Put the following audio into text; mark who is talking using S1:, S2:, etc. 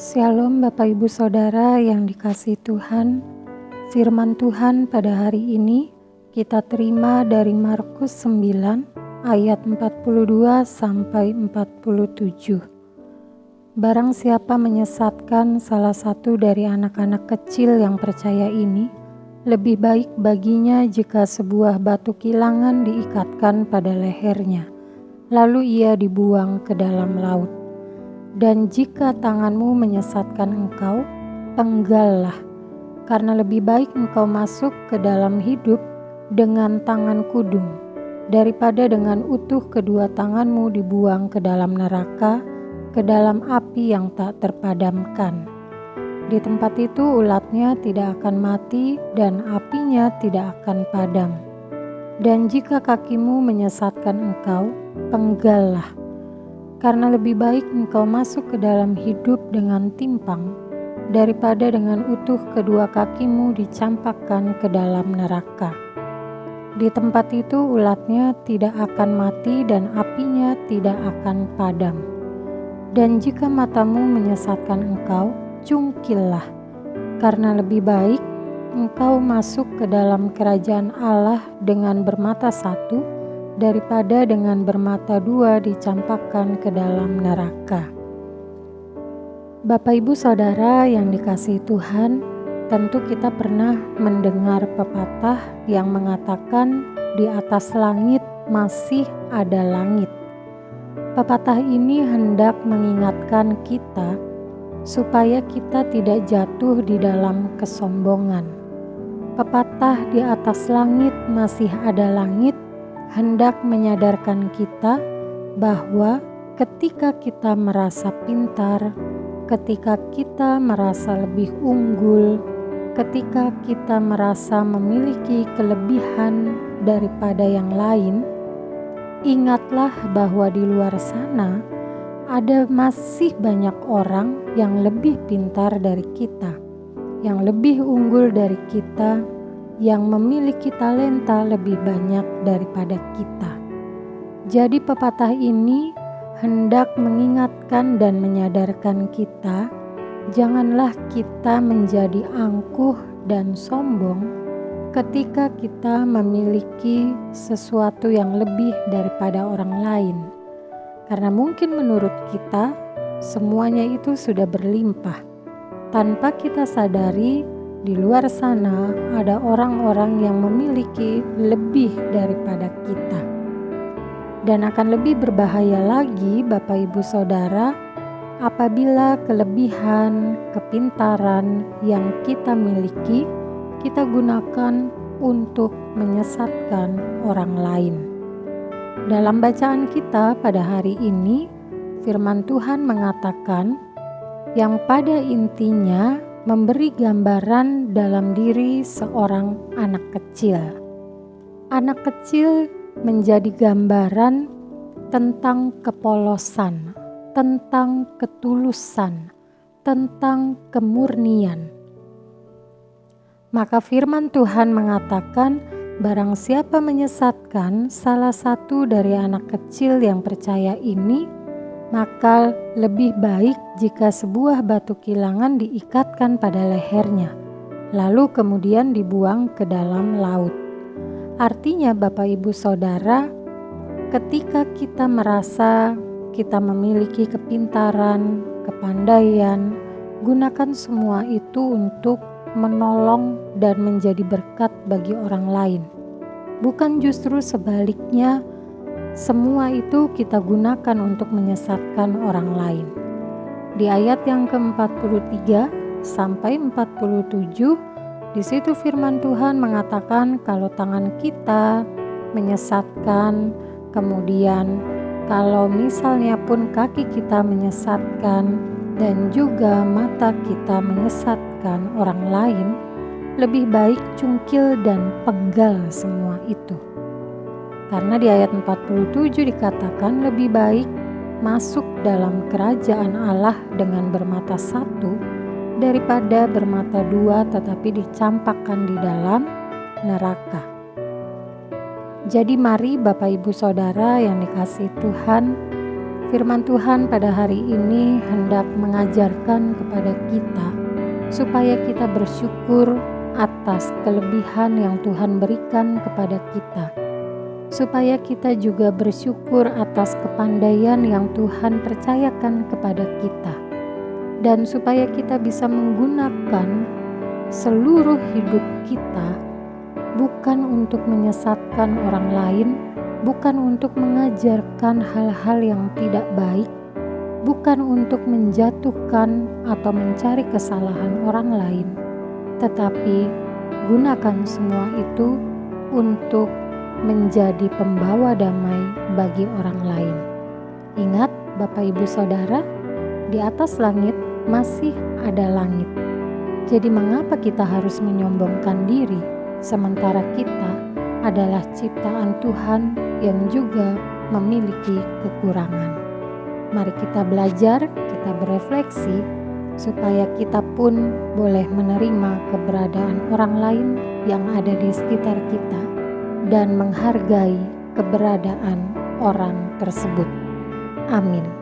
S1: Shalom Bapak Ibu Saudara yang dikasihi Tuhan. Firman Tuhan pada hari ini kita terima dari Markus 9 ayat 42 sampai 47. Barang siapa menyesatkan salah satu dari anak-anak kecil yang percaya ini, lebih baik baginya jika sebuah batu kilangan diikatkan pada lehernya, lalu ia dibuang ke dalam laut. Dan jika tanganmu menyesatkan engkau, penggallah, karena lebih baik engkau masuk ke dalam hidup dengan tangan kudung, daripada dengan utuh kedua tanganmu dibuang ke dalam neraka, ke dalam api yang tak terpadamkan. Di tempat itu ulatnya tidak akan mati dan apinya tidak akan padam. Dan jika kakimu menyesatkan engkau, penggallah, karena lebih baik engkau masuk ke dalam hidup dengan timpang, daripada dengan utuh kedua kakimu dicampakkan ke dalam neraka. Di tempat itu ulatnya tidak akan mati dan apinya tidak akan padam. Dan jika matamu menyesatkan engkau, cungkillah, karena lebih baik engkau masuk ke dalam kerajaan Allah dengan bermata satu, daripada dengan bermata dua dicampakkan ke dalam neraka. Bapak Ibu Saudara yang dikasihi Tuhan, tentu kita pernah mendengar pepatah yang mengatakan di atas langit masih ada langit. Pepatah ini hendak mengingatkan kita supaya kita tidak jatuh di dalam kesombongan. Pepatah di atas langit masih ada langit hendak menyadarkan kita bahwa ketika kita merasa pintar, ketika kita merasa lebih unggul, ketika kita merasa memiliki kelebihan daripada yang lain, ingatlah bahwa di luar sana ada masih banyak orang yang lebih pintar dari kita, yang lebih unggul dari kita, yang memiliki talenta lebih banyak daripada kita. Jadi pepatah ini hendak mengingatkan dan menyadarkan kita, janganlah kita menjadi angkuh dan sombong ketika kita memiliki sesuatu yang lebih daripada orang lain. Karena mungkin menurut kita semuanya itu sudah berlimpah, tanpa kita sadari di luar sana ada orang-orang yang memiliki lebih daripada kita. Dan akan lebih berbahaya lagi Bapak Ibu Saudara apabila kelebihan, kepintaran yang kita miliki kita gunakan untuk menyesatkan orang lain. Dalam bacaan kita pada hari ini, firman Tuhan mengatakan yang pada intinya memberi gambaran dalam diri seorang anak kecil. Anak kecil menjadi gambaran tentang kepolosan, tentang ketulusan, tentang kemurnian. Maka firman Tuhan mengatakan, barang siapa menyesatkan salah satu dari anak kecil yang percaya ini, maka lebih baik jika sebuah batu kilangan diikatkan pada lehernya, lalu kemudian dibuang ke dalam laut. Artinya Bapak Ibu Saudara, ketika kita merasa kita memiliki kepintaran, kepandaian, gunakan semua itu untuk menolong dan menjadi berkat bagi orang lain. Bukan justru sebaliknya, semua itu kita gunakan untuk menyesatkan orang lain. Di ayat yang ke-43 sampai 47, di situ firman Tuhan mengatakan kalau tangan kita menyesatkan, kemudian kalau misalnya pun kaki kita menyesatkan dan juga mata kita menyesatkan orang lain, lebih baik cungkil dan penggal semua itu. Karena di ayat 47 dikatakan lebih baik masuk dalam kerajaan Allah dengan bermata satu daripada bermata dua tetapi dicampakkan di dalam neraka. Jadi mari Bapak Ibu Saudara yang dikasihi Tuhan, Firman Tuhan pada hari ini hendak mengajarkan kepada kita supaya kita bersyukur atas kelebihan yang Tuhan berikan kepada kita, supaya kita juga bersyukur atas kepandaian yang Tuhan percayakan kepada kita, dan supaya kita bisa menggunakan seluruh hidup kita bukan untuk menyesatkan orang lain, bukan untuk mengajarkan hal-hal yang tidak baik, bukan untuk menjatuhkan atau mencari kesalahan orang lain, tetapi gunakan semua itu untuk menjadi pembawa damai bagi orang lain. Ingat, Bapak Ibu Saudara, di atas langit masih ada langit. Jadi mengapa kita harus menyombongkan diri sementara kita adalah ciptaan Tuhan yang juga memiliki kekurangan? Mari kita belajar, kita berefleksi supaya kita pun boleh menerima keberadaan orang lain yang ada di sekitar kita dan menghargai keberadaan orang tersebut. Amin.